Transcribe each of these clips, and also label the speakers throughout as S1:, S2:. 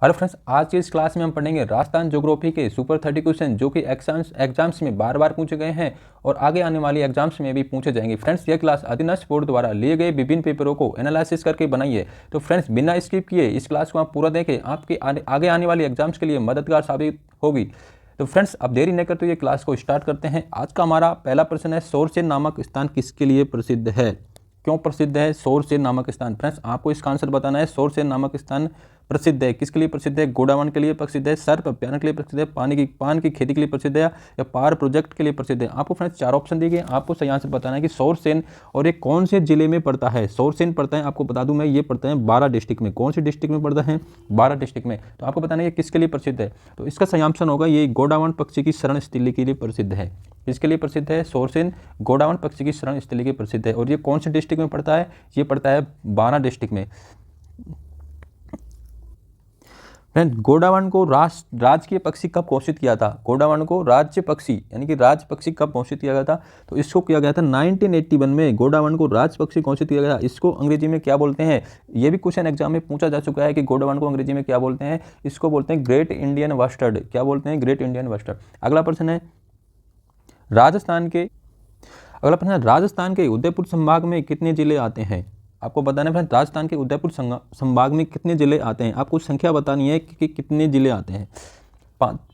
S1: Hello friends, आज की इस क्लास में हम पढ़ेंगे राजस्थान ज्योग्राफी के सुपर 30 क्वेश्चन जो कि एग्जाम्स में बार बार पूछे गए हैं और आगे आने वाली एग्जाम्स में भी पूछे जाएंगे। फ्रेंड्स, यह क्लास अधीनस्थ बोर्ड द्वारा लिए गए विभिन्न पेपरों को एनालिसिस करके बनाई है। तो फ्रेंड्स, बिना स्किप किए इस क्लास को आप पूरा देखें, आपके आगे आने वाली एग्जाम्स के लिए मददगार साबित होगी। तो फ्रेंड्स, अब देरी न करते हुए क्लास को स्टार्ट करते हैं। आज का हमारा पहला प्रश्न है, सोरसेन नामक स्थान किसके लिए प्रसिद्ध है? क्यों प्रसिद्ध है सोरसेन नामक स्थान? फ्रेंड्स, आपको इसका आंसर बताना है। सोरसेन नामक स्थान प्रसिद्ध है, किसके लिए प्रसिद्ध है? गोडावण के लिए प्रसिद्ध है, सर्प अभ्यारण्य के लिए प्रसिद्ध है, पान की खेती के लिए प्रसिद्ध है, या पार प्रोजेक्ट के लिए प्रसिद्ध है? आपको फ्रेंड्स 4 ऑप्शन दिए गए, आपको सही आंसर बताना है कि सोरसेन और ये कौन से जिले में पड़ता है। सोरसेन पड़ता है, आपको बता दूं मैं, ये पड़ता है 12 डिस्ट्रिक्ट में। कौन सी डिस्ट्रिक्ट में पड़ता है? 12 डिस्ट्रिक्ट में। तो आपको बताना है कि किसके लिए प्रसिद्ध है। तो इसका सही आंसर होगा ये गोडावण पक्षी की शरण स्थली के लिए प्रसिद्ध है। इसके लिए प्रसिद्ध है सोरसेन, गोडावण पक्षी की शरण स्थली के प्रसिद्ध है। और ये कौन से डिस्ट्रिक्ट में पड़ता है? ये पड़ता है 12 डिस्ट्रिक्ट में। फ्रेंड्स, गोडावण को राजकीय पक्षी कब घोषित किया था? गोडावण को राज्य पक्षी यानी कि राज पक्षी कब घोषित किया गया था? तो इसको किया गया था 1981 में। गोडावण को राज पक्षी घोषित किया गया। इसको अंग्रेजी में क्या बोलते हैं? ये भी क्वेश्चन एग्जाम में पूछा जा चुका है कि गोडावण को अंग्रेजी में क्या बोलते हैं। इसको बोलते हैं ग्रेट इंडियन बस्टर्ड। क्या बोलते हैं? Great Indian bustard. अगला प्रश्न है, राजस्थान के उदयपुर संभाग में कितने जिले आते हैं? आपको बताना है फ्रेंड्स, राजस्थान के उदयपुर संभाग में कितने जिले आते हैं। आपको संख्या बतानी है कि कितने जिले आते हैं।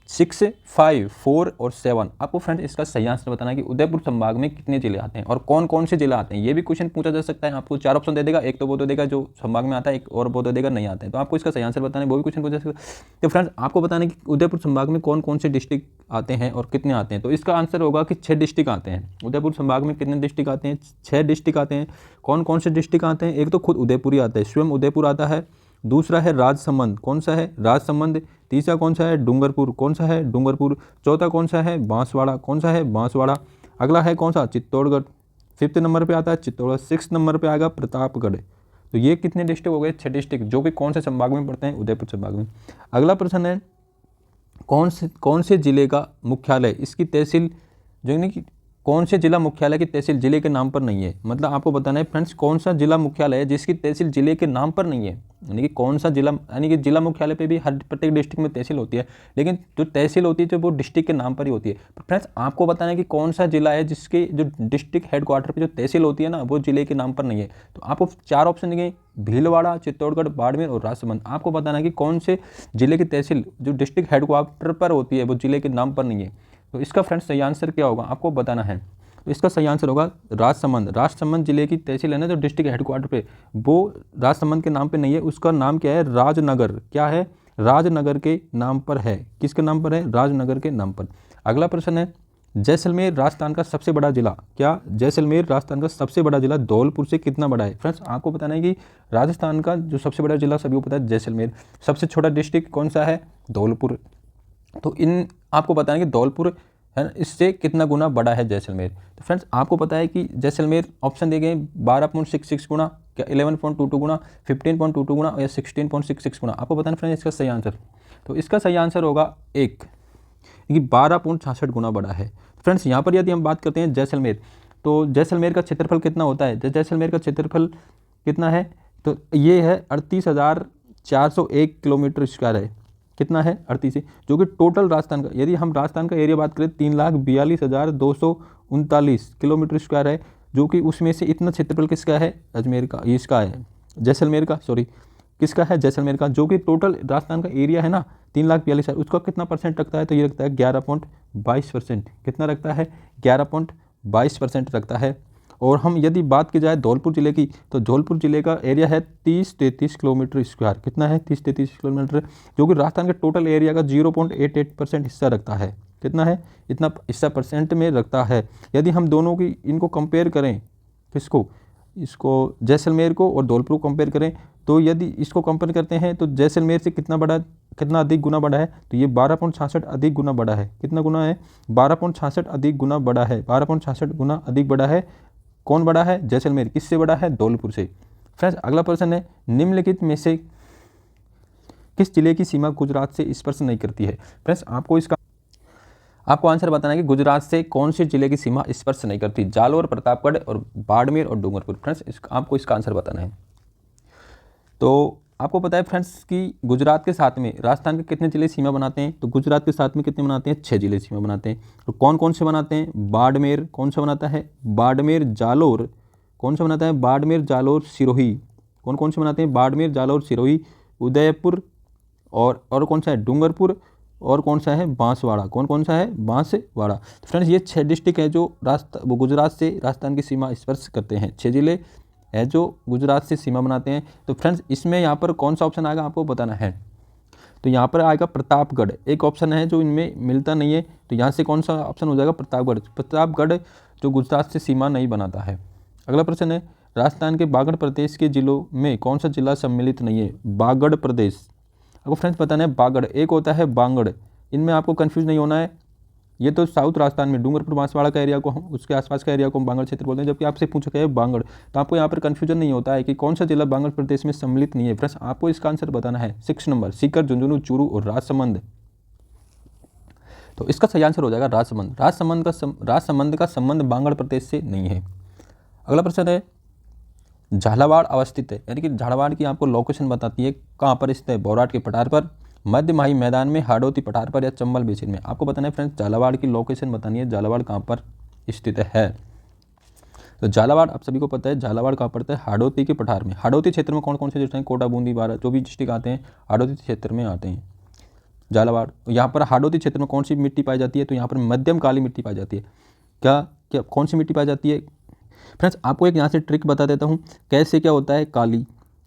S1: 6, 5, 4 और 7। आपको फ्रेंड्स इसका सही आंसर बताना है कि उदयपुर संभाग में कितने जिले आते हैं और कौन कौन से जिले आते हैं। ये भी क्वेश्चन पूछा जा सकता है। आपको 4 ऑप्शन दे देगा, एक तो वो दे देगा जो संभाग में आता है, एक और वो दे देगा नहीं आता है। तो आपको इसका सही आंसर बताना है, वो भी क्वेश्चन पूछा जा सकता है। तो फ्रेंड्स, आपको बताना है कि उदयपुर संभाग में कौन कौन से डिस्ट्रिक्ट आते हैं और कितने आते हैं। तो इसका आंसर होगा कि 6 डिस्ट्रिक्ट आते हैं। उदयपुर संभाग में कितने डिस्ट्रिक्ट आते हैं? 6 डिस्ट्रिक्ट आते हैं। कौन कौन से डिस्ट्रिक्ट आते हैं? एक तो खुद उदयपुर ही आता है, स्वयं उदयपुर आता है। दूसरा है राजसमंद। कौन सा है? राजसमंद। तीसरा कौन सा है? डूंगरपुर। कौन सा है? डूंगरपुर। चौथा कौन सा है? बांसवाड़ा। कौन सा है? बांसवाड़ा। अगला है कौन सा? चित्तौड़गढ़। 5th नंबर पे आता है चित्तौड़गढ़। 6th नंबर पे आएगा प्रतापगढ़। तो ये कितने डिस्ट्रिक्ट हो गए? 6 डिस्ट्रिक्ट, जो कि कौन से संभाग में पड़ते हैं? उदयपुर संभाग में। अगला प्रश्न है, कौन से जिले का मुख्यालय, इसकी तहसील जो यानी कि कौन से जिला मुख्यालय की तहसील जिले के नाम पर नहीं है? मतलब आपको बताना है फ्रेंड्स, कौन सा जिला मुख्यालय है जिसकी तहसील जिले के नाम पर नहीं है। यानी कि कौन सा जिला, यानी कि जिला मुख्यालय पे भी हर प्रत्येक डिस्ट्रिक्ट में तहसील होती है, लेकिन जो तहसील होती है तो वो डिस्ट्रिक्ट के नाम पर ही होती है। फ्रेंड्स, आपको बताना है कि कौन सा जिला है जिसके जो डिस्ट्रिक्ट हेडक्वार्टर पे जो तहसील होती है ना, वो जिले के नाम पर नहीं है। तो आपको 4 ऑप्शन दिए, भीलवाड़ा, चित्तौड़गढ़, बाड़मेर और राजसमंद। आपको बताना है कि कौन से जिले की तहसील जो डिस्ट्रिक्ट हेडक्वार्टर पर होती है वो जिले के नाम पर नहीं है। तो इसका फ्रेंड्स सही आंसर क्या होगा आपको बताना है। तो इसका सही आंसर होगा राजसमंद। राजसमंद जिले की तहसील है ना, जो डिस्ट्रिक्ट हेडक्वार्टर पे, वो राजसमंद के नाम पे नहीं है। उसका नाम क्या है? राजनगर। क्या है? राजनगर के नाम पर है। किसके नाम पर है? राजनगर के नाम पर। अगला प्रश्न है, जैसलमेर राजस्थान का सबसे बड़ा जिला। क्या जैसलमेर राजस्थान का सबसे बड़ा जिला धौलपुर से कितना बड़ा है? फ्रेंड्स, आपको बताना है कि राजस्थान का जो सबसे बड़ा जिला सभी को पता है जैसलमेर। सबसे छोटा डिस्ट्रिक्ट कौन सा है? धौलपुर। तो इन आपको बताना है कि धौलपुर है इससे कितना गुना बड़ा है जैसलमेर। तो फ्रेंड्स, आपको पता है कि जैसलमेर ऑप्शन दिए गए 12.66 गुना, क्या 11.22 गुना, 15.22 गुना या 16.66 गुना। आपको बताना फ्रेंड्स इसका सही आंसर। तो इसका सही आंसर होगा 1, क्योंकि 12.66 गुना बड़ा है। फ्रेंड्स, यहाँ पर यदि हम बात करते हैं जैसलमेर, तो जैसलमेर का क्षेत्रफल कितना होता है? जैसलमेर का क्षेत्रफल कितना है? तो ये है 38,401 किलोमीटर स्क्वायर है। कितना है? 38, जो कि टोटल राजस्थान का, यदि हम राजस्थान का एरिया बात करें 3,42,239 किलोमीटर स्क्वायर है, जो कि उसमें से इतना क्षेत्रफल किसका है? अजमेर का, इसका है जैसलमेर का, सॉरी किसका है? जैसलमेर का। जो कि टोटल राजस्थान का एरिया है ना 3,42,000, उसका कितना परसेंट रखता है? तो ये रखता है 11.22%। कितना रखता है? 11.22% रखता है। और हम यदि बात की जाए धौलपुर जिले की, तो धौलपुर जिले का एरिया है 30-33 किलोमीटर स्क्वायर। कितना है? 30-33 किलोमीटर, जो कि राजस्थान के टोटल एरिया का 0.88% हिस्सा रखता है। कितना है? इतना हिस्सा परसेंट में रखता है। यदि हम दोनों की इनको कंपेयर करें, किसको? इसको जैसलमेर को और धौलपुर को कंपेयर करें, तो यदि इसको कंपेयर करते हैं तो जैसलमेर से कितना अधिक गुना बड़ा है? तो ये 12.66 अधिक गुना बड़ा है। कितना गुना है? 12.66 अधिक गुना बड़ा है। 12.66 गुना अधिक बड़ा है। कौन बड़ा है? जैसलमेर। किससे बड़ा है? धौलपुर से। फ्रेंड्स, अगला प्रश्न है, निम्नलिखित में से किस जिले की सीमा गुजरात से स्पर्श नहीं करती है? फ्रेंड्स, आपको आंसर बताना है कि गुजरात से कौन से जिले की सीमा स्पर्श नहीं करती? जालोर, प्रतापगढ़ और बाड़मेर और डूंगरपुर। फ्रेंड्स, आपको इसका आंसर बताना है। तो आपको पता है फ्रेंड्स कि गुजरात के साथ में राजस्थान के कितने जिले सीमा बनाते हैं? तो गुजरात के साथ में कितने बनाते हैं? 6 जिले सीमा बनाते हैं। और कौन कौन से बनाते हैं? बाड़मेर, कौन सा बनाता है? बाड़मेर, जालोर, कौन सा बनाता है? बाड़मेर, जालोर, सिरोही, कौन कौन से बनाते हैं? बाड़मेर, जालोर, सिरोही, उदयपुर, और कौन सा है? डूंगरपुर, और कौन सा है? बांसवाड़ा, कौन कौन सा है? बांसवाड़ा। तो फ्रेंड्स ये 6 डिस्ट्रिक्ट हैं जो वो गुजरात से राजस्थान की सीमा स्पर्श करते हैं। 6 जिले है जो गुजरात से सीमा बनाते हैं। तो फ्रेंड्स इसमें यहाँ पर कौन सा ऑप्शन आएगा आपको बताना है। तो यहाँ पर आएगा प्रतापगढ़, एक ऑप्शन है जो इनमें मिलता नहीं है। तो यहाँ से कौन सा ऑप्शन हो जाएगा? प्रतापगढ़। प्रतापगढ़ जो गुजरात से सीमा नहीं बनाता है। अगला प्रश्न है, राजस्थान के बागड़ प्रदेश के जिलों में कौन सा जिला सम्मिलित नहीं है? बागड़ प्रदेश। आपको फ्रेंड्स बताना है बागड़, एक होता है बांगड़, इनमें आपको कंफ्यूज नहीं होना है। ये तो साउथ राजस्थान में डूंगरपुर बांसवाड़ा का एरिया को हम उसके आसपास का एरिया को हम बांगड़ क्षेत्र बोलते हैं, जबकि आपसे पूछा गया है बांगड़। तो आपको यहाँ पर कंफ्यूजन नहीं होता है कि कौन सा जिला बांगड़ प्रदेश में सम्मिलित नहीं है। फ्रेंड्स आपको इसका आंसर बताना है 6 नंबर, सीकर, झुंझुनू, चूरू और राजसमंद। तो इसका सही आंसर हो जाएगा राजसमंद। राजसमंद का संबंध बांगड़ प्रदेश से नहीं है। अगला प्रश्न है, झालावाड़ अवस्थित है, यानी कि झालावाड़ की आपको लोकेशन बताती है कहाँ पर स्थित है? बोराट के पठार पर, मध्य माही मैदान में, हाड़ौती पठार पर, या चंबल बेसिन में। आपको बताना है फ्रेंड्स झालावाड़ की लोकेशन बतानी है, झालावाड़ कहाँ पर स्थित है। तो झालावाड़ आप सभी को पता है, झालावाड़ कहाँ पड़ता है? हाड़ौती के पठार में। हाड़ौती क्षेत्र में कौन कौन से डिस्ट्रिक्ट हैं? कोटा, बूंदी, बारां, जो भी डिस्ट्रिक्ट आते हैं हाड़ौती क्षेत्र में आते हैं। झालावाड़, यहाँ पर हाड़ौती क्षेत्र में कौन सी मिट्टी पाई जाती है? तो यहाँ पर मध्यम काली मिट्टी पाई जाती है। क्या कौन सी मिट्टी पाई जाती है? फ्रेंड्स आपको एक यहाँ से ट्रिक बता देता हूँ, कैसे क्या होता है काली,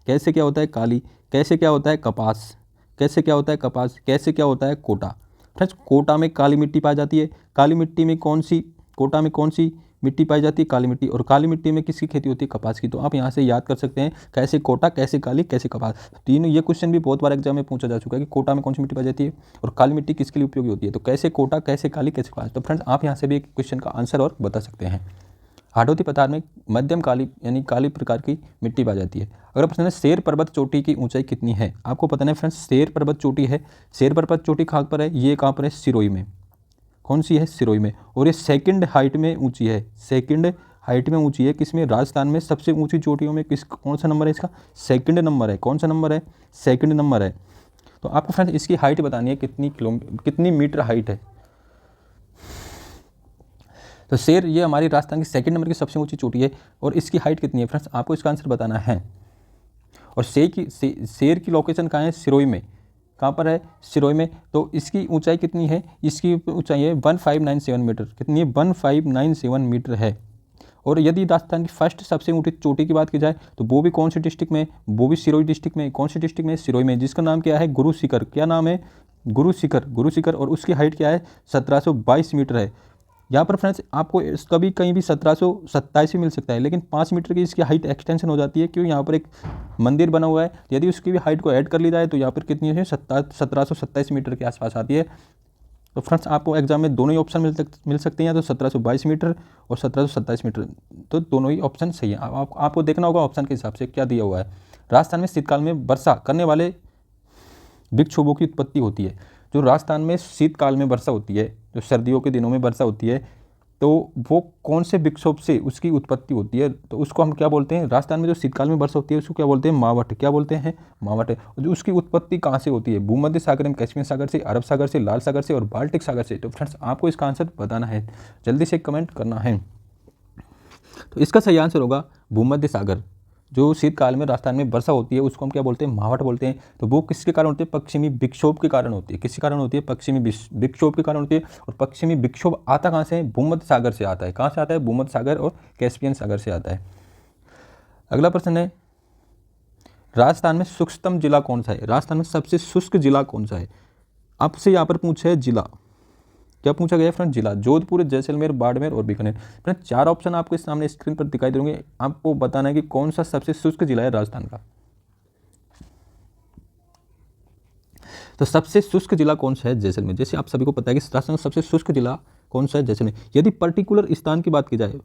S1: कैसे क्या होता है काली, कैसे क्या होता है कपास, कैसे क्या होता है कपास, कैसे क्या होता है कोटा। फ्रेंड्स कोटा में काली मिट्टी पाई जाती है। काली मिट्टी में कौन सी, कोटा में कौन सी मिट्टी पाई जाती है? काली मिट्टी। और काली मिट्टी में किसकी खेती होती है? कपास की। तो आप यहाँ से याद कर सकते हैं, कैसे कोटा, कैसे काली, कैसे कपास। तीनों ये क्वेश्चन भी बहुत बार एग्जाम में पूछा जा चुका है कि कोटा में कौन सी मिट्टी पाई जाती है और काली मिट्टी किसके लिए उपयोगी होती है। तो कैसे कोटा, कैसे काली, कैसे कपास। तो फ्रेंड्स आप यहाँ से भी एक क्वेश्चन का आंसर और बता सकते हैं। हाड़ौती पठार में मध्यम काली यानी काली प्रकार की मिट्टी पाई जाती है। अगला प्रश्न है, शेर पर्वत चोटी की ऊंचाई कितनी है? आपको पता है फ्रेंड्स शेर पर्वत चोटी है। शेर पर्वत चोटी कहाँ पर है? ये कहाँ पर है? सिरोही में। कौन सी है? सिरोही में। और ये सेकंड हाइट में ऊंची है, सेकंड हाइट में ऊंची है। किसमें? राजस्थान में सबसे ऊंची चोटियों में कौन सा नंबर है इसका? सेकंड नंबर है। कौन सा नंबर है? सेकंड नंबर है। तो आपको फ्रेंड्स इसकी हाइट बतानी है, कितनी मीटर हाइट है। तो शेर ये हमारी राजस्थान की सेकंड नंबर की सबसे ऊंची चोटी है और इसकी हाइट कितनी है? फ्रेंड्स आपको इसका आंसर बताना है। और शेर की लोकेशन कहाँ है? सिरोही में। कहाँ पर है? सिरोही में। तो इसकी ऊंचाई कितनी है? इसकी ऊंचाई है 1597 मीटर। कितनी है? 1597 मीटर है। और यदि राजस्थान की फर्स्ट सबसे ऊंची चोटी की बात की जाए तो वो भी कौन से डिस्ट्रिक्ट में? वो भी सिरोही डिस्ट्रिक्ट में। कौन से डिस्ट्रिक्ट में? सिरोही में, जिसका नाम क्या है? गुरु शिखर। क्या नाम है? गुरु शिखर। और उसकी हाइट क्या है? 1722 मीटर है। यहाँ पर फ्रेंड्स आपको कभी कहीं भी 1727 भी मिल सकता है, लेकिन 5 मीटर की इसकी हाइट एक्सटेंशन हो जाती है, क्यों? यहाँ पर एक मंदिर बना हुआ है। यदि उसकी भी हाइट को ऐड कर ली जाए तो यहाँ पर कितनी है? 1727 मीटर के आसपास आती है। तो फ्रेंड्स आपको एग्जाम में दोनों ही ऑप्शन मिल सकते हैं, या तो 1722 मीटर और 1727 मीटर। तो दोनों ही ऑप्शन सही है। आपको देखना होगा ऑप्शन के हिसाब से क्या दिया हुआ है। राजस्थान में शीतकाल में वर्षा करने वाले विक्षोभों की उत्पत्ति होती है। जो राजस्थान में शीतकाल में वर्षा होती है, जो सर्दियों के दिनों में वर्षा होती है, तो वो कौन से विक्षोभ से उसकी उत्पत्ति होती है? तो उसको हम क्या बोलते हैं? राजस्थान में जो शीतकाल में वर्षा होती है उसको क्या बोलते हैं? मावठ। क्या बोलते हैं? मावठ। जो उसकी उत्पत्ति कहाँ से होती है? भूमध्य सागर में, कैस्पियन सागर से, अरब सागर से, लाल सागर से और बाल्टिक सागर से। तो फ्रेंड्स आपको इसका आंसर बताना है, जल्दी से कमेंट करना है। तो इसका सही आंसर होगा भूमध्य सागर। जो शीतकाल में राजस्थान में वर्षा होती है उसको हम क्या बोलते हैं? मावठ बोलते हैं। तो वो किसके कारण होती है? पश्चिमी विक्षोभ के कारण होती है। किसके कारण होती है? पश्चिमी विक्षोभ के कारण होती है। और पश्चिमी विक्षोभ आता कहाँ से है? भूमध्य सागर से आता है। कहाँ से आता है? भूमध्य सागर और कैस्पियन सागर से आता है। अगला प्रश्न है, राजस्थान में शुष्कतम जिला कौन सा है? राजस्थान में सबसे शुष्क जिला कौन सा है? आपसे यहाँ पर पूछा है जिला, क्या पूछा गया है फ्रेंड? जिला। जोधपुर, जैसलमेर, बाड़मेर और बीकानेर। फ्रेंड 4 ऑप्शन आपके सामने स्क्रीन पर दिखाई देंगे। आपको बताना है कि कौन सा सबसे शुष्क जिला है राजस्थान का। तो सबसे शुष्क जिला कौन सा है? जैसलमेर। जैसे आप सभी को पता है कि राजस्थान का सबसे शुष्क जिला कौन सा है? जैसलमेर। यदि पर्टिकुलर स्थान की बात की जाए,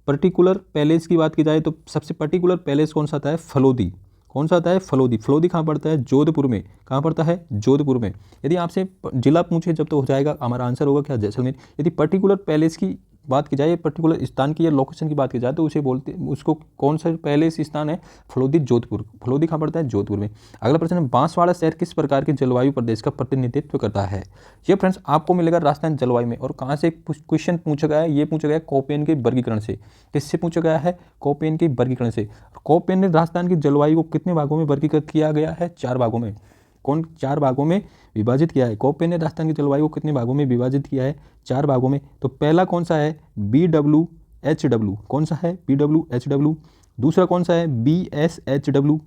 S1: पर्टिकुलर पैलेस की बात की जाए, तो सबसे पर्टिकुलर पैलेस कौन सा आता है? फलोदी। कौन सा आता है? फलोदी। फलोदी कहाँ पड़ता है? जोधपुर में। कहाँ पड़ता है? जोधपुर में। यदि आपसे जिला पूछे जब तो हो जाएगा हमारा आंसर होगा क्या? जैसलमेर। यदि पर्टिकुलर पैलेस की बात की जाए, पर्टिकुलर स्थान की या लोकेशन की बात की जाए तो उसे बोलते, उसको कौन सा पहले से स्थान है, फलोदी जोधपुर। फलोदी कहाँ पड़ता है, जोधपुर में। अगला प्रश्न है, बांसवाड़ा शहर किस प्रकार के जलवायु प्रदेश का प्रतिनिधित्व करता है। ये फ्रेंड्स आपको मिलेगा राजस्थान जलवायु में। और कहाँ से क्वेश्चन पूछा गया है, ये पूछा गया है कोपेन के वर्गीकरण से। किससे पूछा गया है, कोपेन के वर्गीकरण से। कोपेन ने राजस्थान की जलवायु को कितने भागों में वर्गीकृत किया गया है, 4 भागों में। कौन, 4 भागों में विभाजित किया है। कोपेन ने राजस्थान की जलवायु को कितने भागों में विभाजित किया है, 4 भागों में। तो पहला कौन सा है, BWHW, कौन सा है, BWHW। दूसरा कौन सा है, BSHW।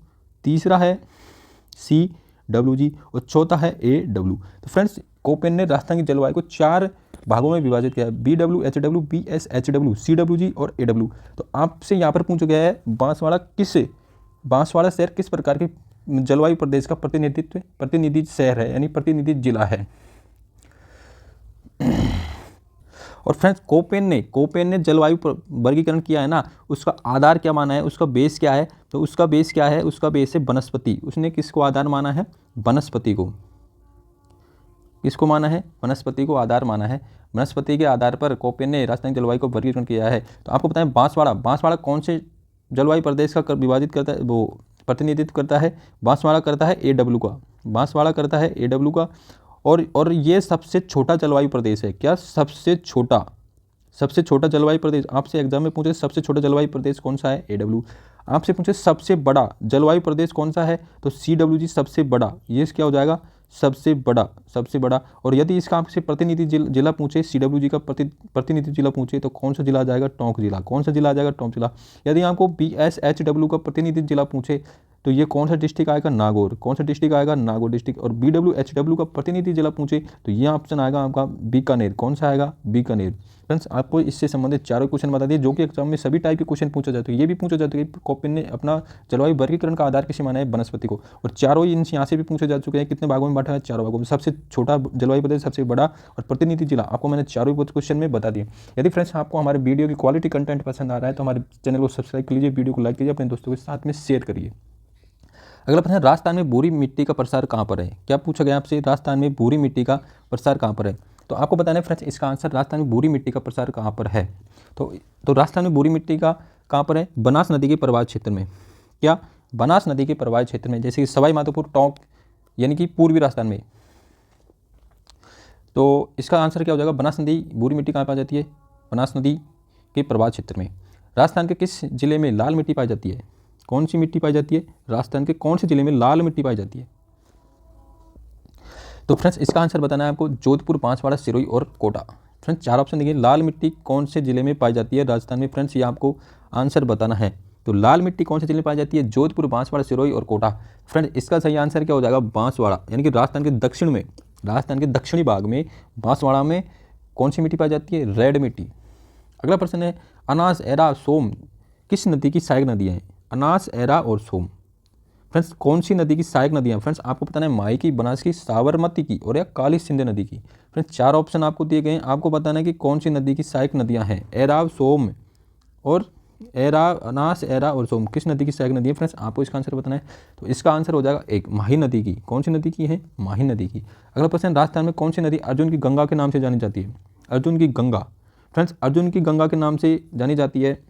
S1: तीसरा है CWG और चौथा है AW। तो फ्रेंड्स कोपेन ने राजस्थान की जलवायु को 4 भागों में विभाजित किया है, BWHW, BSHW, CWG और AW। तो आपसे यहाँ पर पूछा गया है बांसवाड़ा शहर किस प्रकार के जलवायु प्रदेश का प्रतिनिधि शहर है, यानी प्रतिनिधि जिला है। और फ्रेंड्स कोपेन ने जलवायु वर्गीकरण किया है ना, उसका आधार क्या माना है, उसका बेस क्या है। तो उसका बेस क्या है, उसका बेस है वनस्पति। उसने किसको आधार माना है, वनस्पति को। किसको माना है, वनस्पति को आधार माना है। वनस्पति के आधार पर कोपेन ने राजस्थान जलवायु को वर्गीकरण किया है। तो आपको बताएं, बांसवाड़ा कौन से जलवायु प्रदेश का विभाजित करता है, वो प्रतिनिधित्व करता है। बांसवाड़ा करता है AW का, बांसवाड़ा करता है AW का। और ये सबसे छोटा जलवायु प्रदेश है। क्या, सबसे छोटा जलवायु प्रदेश। आपसे एग्जाम में पूछे सबसे छोटा जलवायु प्रदेश कौन सा है, AW। आपसे पूछे सबसे बड़ा जलवायु प्रदेश कौन सा है, तो CWG सबसे बड़ा। ये क्या हो जाएगा, सबसे बड़ा। और यदि इसका आपसे प्रतिनिधि जिला पूछे, CWG का प्रतिनिधि जिला पूछे, तो कौन सा जिला आ जाएगा, टोंक जिला। कौन सा जिला आ जाएगा, टोंक जिला। यदि आपको BSHW का प्रतिनिधि जिला पूछे, तो ये कौन सा डिस्ट्रिक्ट आएगा, नागौर। कौन सा डिस्ट्रिक्ट आएगा, नागौर डिस्ट्रिक्ट। और BWHW का प्रतिनिधि जिला पूछे, तो ये ऑप्शन आएगा आपका बीकानेर। कौन सा आएगा, बीकानेर। फ्रेंड्स आपको इससे संबंधित चारों क्वेश्चन बता दिए, जो कि एग्जाम में सभी टाइप के क्वेश्चन पूछा जाते हैं। ये भी पूछा जाता है कि कोपेन ने अपना जलवायु वर्गीकरण का आधार किसे माना है, वनस्पति को। और चारों यहाँ से भी पूछे जा चुके हैं। कितने भागों में बांटा है, 4 भागों में। सबसे छोटा जलवायु प्रदेश, सबसे बड़ा और प्रतिनिधि जिला, आपको मैंने चारों क्वेश्चन में बता दिए। यदि फ्रेंड्स आपको हमारे वीडियो की क्वालिटी कंटेंट पसंद आ रहा है तो हमारे चैनल को सब्सक्राइब कीजिए, वीडियो को लाइक कीजिए, अपने दोस्तों के साथ में शेयर करिए। अगला प्रश्न है, राजस्थान में भूरी मिट्टी का प्रसार कहाँ पर है। क्या पूछा गया आपसे, राजस्थान में भूरी मिट्टी का प्रसार कहाँ पर है। तो आपको बताना है फ्रेंड्स, इसका आंसर राजस्थान में भूरी मिट्टी का प्रसार कहाँ पर है। तो राजस्थान में भूरी मिट्टी का कहाँ पर है, बनास नदी के प्रवाह क्षेत्र में। क्या, बनास नदी के प्रवाह क्षेत्र में, जैसे कि सवाई माधोपुर, टोंक, यानी कि पूर्वी राजस्थान में। तो इसका आंसर क्या हो जाएगा, बनास नदी भूरी मिट्टी कहाँ पाई जाती है, बनास नदी के प्रवाह क्षेत्र में। राजस्थान के किस जिले में लाल मिट्टी पाई जाती है, कौन सी मिट्टी पाई जाती है, राजस्थान के कौन से जिले में लाल मिट्टी पाई जाती है। तो फ्रेंड्स इसका आंसर बताना है आपको, जोधपुर, बांसवाड़ा, सिरोही और कोटा। फ्रेंड्स 4 ऑप्शन देखिए, लाल मिट्टी कौन से जिले में पाई जाती है राजस्थान में। फ्रेंड्स ये आपको आंसर बताना है। तो लाल मिट्टी कौन से जिले में पाई जाती है, जोधपुर, बांसवाड़ा, सिरोही और कोटा। फ्रेंड्स इसका सही आंसर क्या हो जाएगा, बांसवाड़ा, यानी कि राजस्थान के दक्षिण में, राजस्थान के दक्षिणी भाग में बांसवाड़ा में कौन सी मिट्टी पाई जाती है, रेड मिट्टी। अगला प्रश्न है, अनास, एरा, सोम किस नदी की सहायक नदियाँ हैं। अनास, एरा और सोम फ्रेंड्स कौन सी नदी की सहायक नदियाँ। फ्रेंड्स आपको बताना है, माही की, बनास की, साबरमती की और या काली सिंध नदी की। फ्रेंड्स 4 ऑप्शन आपको दिए गए हैं। आपको बताना है कि कौन सी नदी की सहायक नदियाँ हैं, एरा, सोम और अनास, एरा और सोम किस नदी की सहायक नदी है। फ्रेंड्स आपको इसका आंसर बताना है। तो इसका आंसर हो जाएगा 1, माही नदी की। कौन सी नदी की है, माही नदी की। अगला प्रश्न, राजस्थान में कौन सी नदी अर्जुन की गंगा के नाम से जानी जाती है। अर्जुन की गंगा, फ्रेंड्स अर्जुन की गंगा के नाम से जानी जाती है,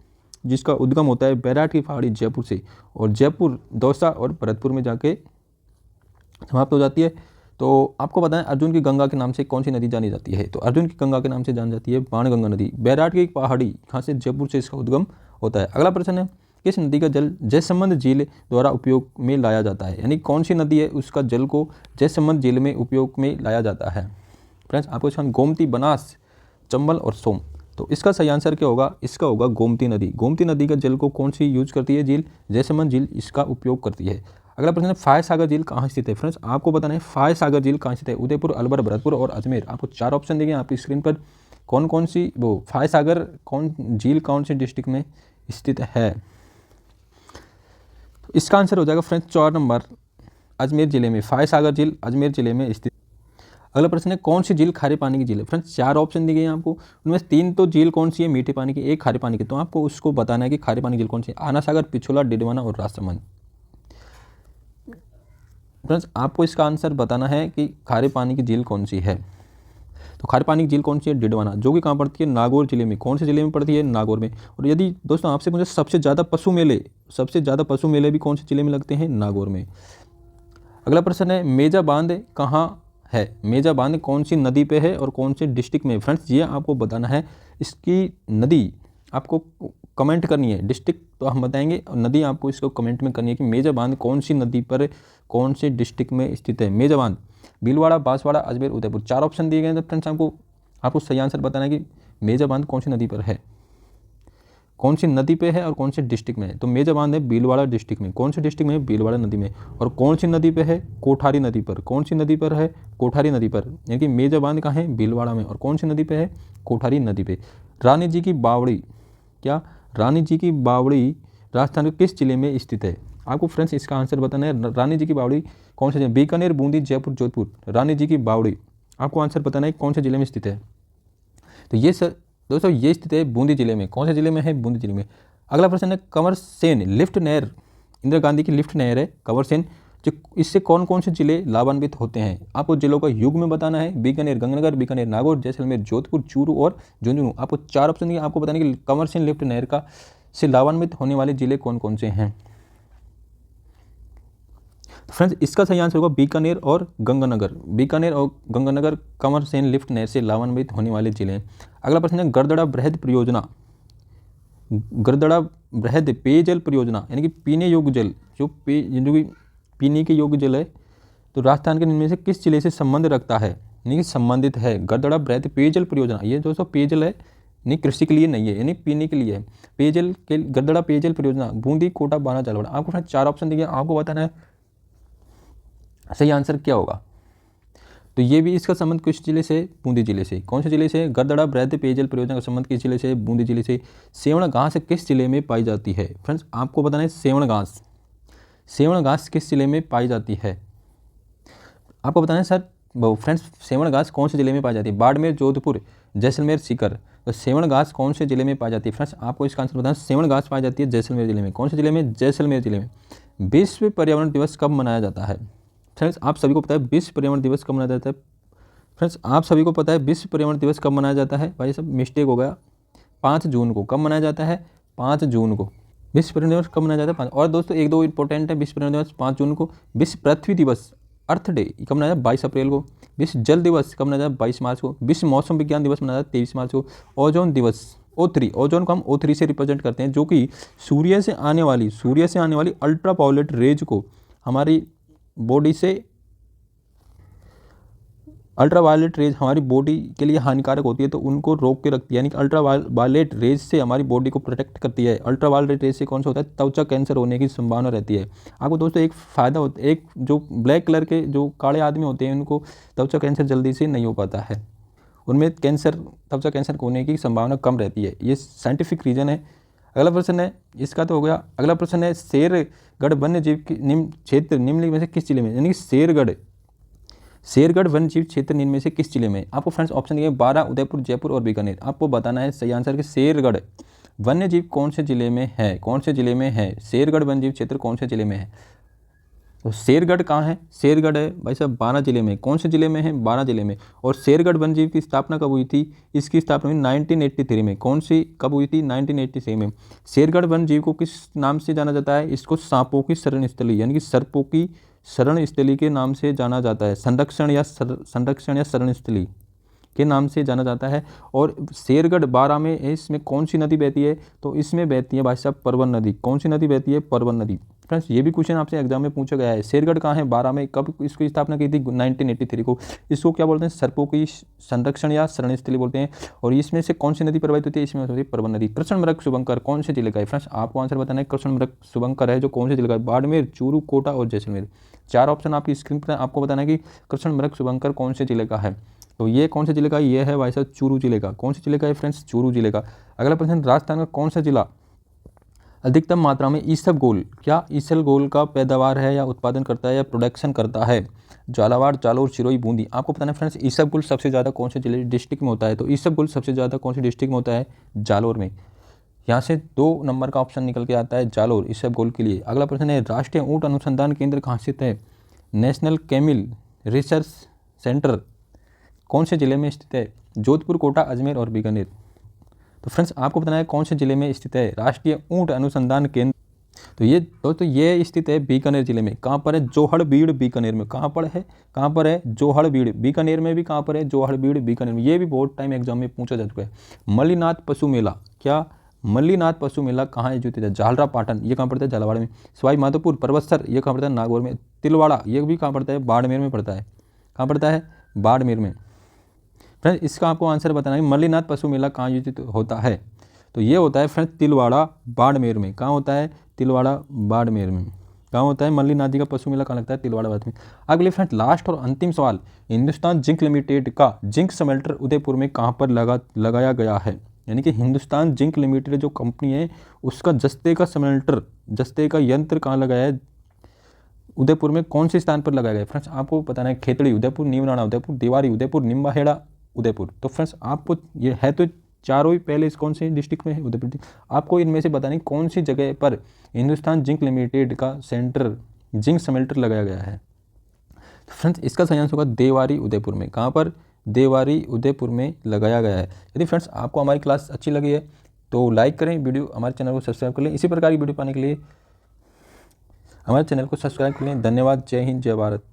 S1: जिसका उद्गम होता है बैराट की पहाड़ी जयपुर से, और जयपुर, दौसा और भरतपुर में जाके समाप्त हो जाती है। तो आपको बताएं, अर्जुन की गंगा के नाम से कौन सी नदी जानी जाती है। तो अर्जुन की गंगा के नाम से जानी जाती है बाणगंगा नदी। बैराट की पहाड़ी कहाँ से, जयपुर से इसका उद्गम होता है। अगला प्रश्न है, किस नदी का जल जयसमंद झील द्वारा उपयोग में लाया जाता है, यानी कौन सी नदी है उसका जल को जयसमंद झील में उपयोग में लाया जाता है। फ्रेंड्स आपको इसका गोमती, बनास, चंबल और सोम। तो इसका सही आंसर क्या होगा, इसका होगा गोमती नदी। गोमती नदी का जल को कौन सी यूज करती है, झील जयसमंद झील इसका उपयोग करती है। अगला प्रश्न है, फाय सागर झील कहाँ स्थित है। फ्रेंड्स आपको बताना है, फाय सागर झील कहाँ स्थित है, उदयपुर, अलवर, भरतपुर और अजमेर। आपको 4 ऑप्शन देंगे आपकी स्क्रीन पर, कौन कौन सी वो फाय सागर झील कौन सी डिस्ट्रिक्ट में स्थित है। तो इसका आंसर हो जाएगा फ्रेंड्स 4 नंबर, अजमेर जिले में। फाय सागर झील अजमेर जिले में स्थित। अगला प्रश्न है, कौन सी झील खारे पानी की झील है। फ्रेंड्स 4 ऑप्शन दिए गए हैं आपको, उनमें 3 तो झील कौन सी है, मीठे पानी की, 1 खारे पानी की। तो आपको उसको बताना है कि खारे पानी की झील कौन सी है, आना सागर, पिछोला, डिडवाना और राजसमंद। फ्रेंड्स आपको इसका आंसर बताना है कि खारे पानी की झील कौन सी है। तो खारे पानी की झील कौन सी है? डिडवाना, जो कि कहाँ पड़ती है? नागौर जिले में। कौन से जिले में पड़ती है? नागौर में। और यदि दोस्तों आपसे पूछे सबसे ज़्यादा पशु मेले भी कौन से जिले में लगते हैं? नागौर में। अगला प्रश्न है मेजा बांध कहाँ है? मेजा बांध कौन सी नदी पे है और कौन से डिस्ट्रिक्ट में? फ्रेंड्स ये आपको बताना है। इसकी नदी आपको कमेंट करनी है, डिस्ट्रिक्ट तो हम बताएंगे और नदी आपको इसको कमेंट में करनी है कि मेजा बांध कौन सी नदी पर कौन से डिस्ट्रिक्ट में स्थित है। मेजा बांध भीलवाड़ा, बांसवाड़ा, अजमेर, उदयपुर। 4 ऑप्शन दिए गए हैं। तो फ्रेंड्स आपको सही आंसर बताना है कि मेजा बांध कौन सी नदी पर है, कौन सी नदी पे है और कौन से डिस्ट्रिक्ट में है। तो मेजा बांध है भीलवाड़ा डिस्ट्रिक्ट में। कौन से डिस्ट्रिक्ट में है? भीलवाड़ा नदी में। और कौन सी नदी पे है? कोठारी नदी पर। कौन सी नदी पर है? कोठारी नदी पर। यानी कि मेजा बांध कहाँ है? भीलवाड़ा में। और कौन सी नदी पे है? कोठारी नदी पे। रानी जी की बावड़ी, क्या रानी जी की बावड़ी राजस्थान के किस जिले में स्थित है? आपको फ्रेंड्स इसका आंसर बताना है। रानी जी की बावड़ी कौन से जिले? बीकानेर, बूंदी, जयपुर, जोधपुर। रानी जी की बावड़ी आपको आंसर बताना है कौन से जिले में स्थित है। तो ये दोस्तों ये स्थित है बूंदी जिले में। कौन से जिले में है? बूंदी जिले में। अगला प्रश्न है कंवर सेन लिफ्ट नहर, इंदिरा गांधी की लिफ्ट नहर है कंवर सेन, जो इससे कौन कौन से जिले लाभान्वित होते हैं? आपको जिलों का युग में बताना है। बीकानेर, गंगानगर, बीकानेर, नागौर, जैसलमेर, जोधपुर, चूरू और झुंझुनू। आपको 4 ऑप्शन दिए। आपको बताना है कि कंवर सेन लिफ्ट नहर का से लाभान्वित होने वाले जिले कौन कौन से हैं। फ्रेंड्स इसका सही आंसर होगा बीकानेर और गंगानगर। बीकानेर और गंगानगर कंवर सेन लिफ्ट नहर से लाभान्वित होने वाले जिले हैं। अगला प्रश्न है गरदड़ा बृहद परियोजना, गरदड़ा बृहद पेयजल परियोजना यानी कि पीने योग्य जल, जो पीने के योग्य जल है, तो राजस्थान के इनमें से किस जिले से संबंध रखता है, यानी कि संबंधित है। गरदड़ा बृहद पेयजल परियोजना, ये दोस्तों पेयजल है, नहीं कृषि के लिए नहीं है, यानी पीने के लिए है। पेयजल के गरदड़ा पेयजल परियोजना बूंदी, कोटा, बाना, झालावाड़। आपको फ्रेंड्स 4 ऑप्शन दिए, आपको बताना है सही आंसर क्या होगा। तो ये भी इसका संबंध किस जिले से? बूंदी जिले से। कौन से जिले से? गरदड़ा बृहद पेयजल परियोजना का संबंध किस जिले से? बूंदी जिले से। सेवण घास किस जिले में पाई जाती है? फ्रेंड्स आपको बताना है सेवण घास किस जिले में पाई जाती है। आपको बताना है सर फ्रेंड्स सेवण घास कौन से जिले में पाई जाती है? बाड़मेर, जोधपुर, जैसलमेर, सीकर। तो सेवण घास कौन से जिले में पाई जाती है? फ्रेंड्स आपको इसका आंसर बताना है सेवण घास पाई जाती है जैसलमेर जिले में। कौन से जिले में? जैसलमेर जिले में। विश्व पर्यावरण दिवस कब मनाया जाता है? फ्रेंड्स आप सभी को पता है विश्व पर्यावरण दिवस कब मनाया जाता है? फ्रेंड्स आप सभी को पता है विश्व पर्यावरण दिवस कब मनाया जाता है? भाई सब मिस्टेक हो गया, 5 जून को। कब मनाया जाता है? 5 जून को। विश्व पर्यावरण दिवस कब मनाया जाता है? 5। और दोस्तों 1-2 इंपॉर्टेंट है। विश्व पर्यावरण दिवस 5 जून को। विश्व पृथ्वी दिवस अर्थ डे कब मनाया जाता है? 22 अप्रैल को। विश्व जल दिवस कब मनाया जाता है? 22 मार्च को। विश्व मौसम विज्ञान दिवस मनाया जाता है 23 मार्च को। ओजोन दिवस O3, ओजोन को हम O3 से रिप्रेजेंट करते हैं, जो कि सूर्य से आने वाली अल्ट्रा वायलेट रेज को हमारी बॉडी से, अल्ट्रा वायलेट रेज हमारी बॉडी के लिए हानिकारक होती है, तो उनको रोक के रखती है, यानी कि अल्ट्रा वायलेट रेज से हमारी बॉडी को प्रोटेक्ट करती है। अल्ट्रा वायलेट रेज से कौन सा होता है? त्वचा कैंसर होने की संभावना रहती है। आपको दोस्तों एक फ़ायदा होता है, एक जो ब्लैक कलर के जो काले आदमी होते हैं उनको त्वचा कैंसर जल्दी से नहीं हो पाता है, उनमें त्वचा कैंसर होने की संभावना कम रहती है। ये साइंटिफिक रीज़न है। अगला प्रश्न है, इसका तो हो गया। अगला प्रश्न है शेरगढ़ वन्य जीव की क्षेत्र निम्नलिखित में से किस जिले में? यानी कि शेरगढ़ वन्य जीव क्षेत्र निम्न में से किस जिले में? आपको फ्रेंड्स ऑप्शन दिए 12, उदयपुर, जयपुर और बीकानेर। आपको बताना है सही आंसर कि शेरगढ़ वन्य जीव कौन से जिले में है? कौन से जिले में है शेरगढ़ वन्य जीव क्षेत्र? कौन से जिले में है? तो शेरगढ़ कहाँ है? शेरगढ़ है भाई साहब 12 जिले में। कौन से जिले में है? 12 जिले में। और शेरगढ़ वन्य जीव की स्थापना कब हुई थी? इसकी स्थापना हुई 1983 में। कौन सी कब हुई थी? 1983 में। शेरगढ़ वन्य जीव को किस नाम से जाना जाता है? इसको सांपों की शरण स्थली यानी कि सर्पों की शरण स्थली के नाम से जाना जाता है। संरक्षण या शरण स्थली के नाम से जाना जाता है। और शेरगढ़ 12 में इसमें कौन सी नदी बहती है? तो इसमें बहती है भाई साहब परवन नदी। कौन सी नदी बहती है? परवन नदी। फ्रेंड्स ये भी क्वेश्चन आपसे एग्जाम में पूछा गया है। शेरगढ़ कहाँ है? 12 में। कब इसकी स्थापना की थी? 1983 को। इसको क्या बोलते हैं? सर्पों की संरक्षण या शरण स्थली बोलते हैं। और इसमें से कौन सी नदी प्रवाहित होती है? इसमें होती है परवन नदी। कृष्णमृग शुभंकर कौन से जिले का है? फ्रेंड्स आपको आंसर बताना है। कृष्णमृग शुभंकर है जो कौन से जिले का है? बाड़मेर, चूरू, कोटा और जैसलमेर। 4 ऑप्शन आपकी स्क्रीन पर। आपको बताना है कि कृष्णमृग शुभंकर कौन से जिले का है। तो ये कौन से जिले का? ये है भाई साहब चूरू जिले का। कौन से जिले का है फ्रेंड्स? चूरू जिले का। अगला प्रश्न, राजस्थान का कौन सा जिला अधिकतम मात्रा में ईसबगोल, क्या ईसबगोल का पैदावार है या उत्पादन करता है या प्रोडक्शन करता है? झालावाड़, जालोर, सिरोही, बूंदी। आपको पता है फ्रेंड्स ईसबगोल सबसे ज़्यादा कौन से जिले डिस्ट्रिक्ट में होता है? तो ईसबगोल सबसे ज़्यादा कौन से डिस्ट्रिक्ट में होता है? जालोर में। यहाँ से 2 नंबर का ऑप्शन निकल के आता है जालोर ईसबगोल के लिए। अगला प्रश्न है, राष्ट्रीय ऊँट अनुसंधान केंद्र कहाँ स्थित है? नेशनल कैमिल रिसर्च सेंटर कौन से ज़िले में स्थित है? जोधपुर, कोटा, अजमेर और बीकानेर। तो फ्रेंड्स आपको बताना है कौन से ज़िले में स्थित है राष्ट्रीय ऊँट अनुसंधान केंद्र। तो ये स्थित है बीकानेर जिले में। कहाँ पर है? जोहड़बीड़ बीकानेर में। कहाँ पर है? जोहड़बीड़। बीकानेर में भी कहाँ पर है? जोहड़बीड़ बीकानेर में। ये भी बहुत टाइम एग्जाम में पूछा जा चुका है। मल्लीनाथ पशु मेला, क्या मल्लीनाथ पशु मेला कहाँ आयोजित है? झालरा पाटन, ये कहाँ पड़ता है? झालावाड़ में। सवाई माधोपुर परबतसर, ये कहाँ पड़ता है? नागौर में। तिलवाड़ा, ये भी कहाँ पड़ता है? बाड़मेर में पड़ता है। कहाँ पड़ता है? बाड़मेर में। फ्रेंड्स इसका आपको आंसर बताना है मल्लीनाथ पशु मेला कहाँ आयोजित होता है। तो ये होता है फ्रेंड्स तिलवाड़ा बाड़मेर में। कहाँ होता है? तिलवाड़ा बाड़मेर में। कहाँ होता है? मल्लीनाथ जी का पशु मेला कहाँ लगता है? तिलवाड़ा बाड़मेर में। अगले फ्रेंड्स लास्ट और अंतिम सवाल, हिंदुस्तान जिंक लिमिटेड का जिंक स्मेल्टर उदयपुर में कहाँ पर लगाया गया है? यानी कि हिंदुस्तान जिंक लिमिटेड जो कंपनी है उसका जस्ते का स्मेल्टर, जस्ते का यंत्र कहाँ लगाया है? उदयपुर में कौन से स्थान पर लगाया गया है? फ्रेंड्स आपको बताना है खेतड़ी उदयपुर, नीमराणा उदयपुर, देवारी उदयपुर, निम्बाहेड़ा उदयपुर। तो फ्रेंड्स आपको ये है तो चारों ही पहले इस कौन से डिस्ट्रिक्ट में है? उदयपुर डिस्ट्रिक्ट। आपको इनमें से बतानी कौन सी जगह पर हिंदुस्तान जिंक लिमिटेड का सेंटर जिंक स्मेल्टर लगाया गया है। तो फ्रेंड्स इसका सही आंसर होगा देवारी उदयपुर में। कहाँ पर? देवारी उदयपुर में लगाया गया है। यदि फ्रेंड्स आपको हमारी क्लास अच्छी लगी है तो लाइक करें, वीडियो हमारे चैनल को सब्सक्राइब कर लें। इसी प्रकार की वीडियो पाने के लिए हमारे चैनल को सब्सक्राइब कर लें। धन्यवाद। जय हिंद, जय भारत।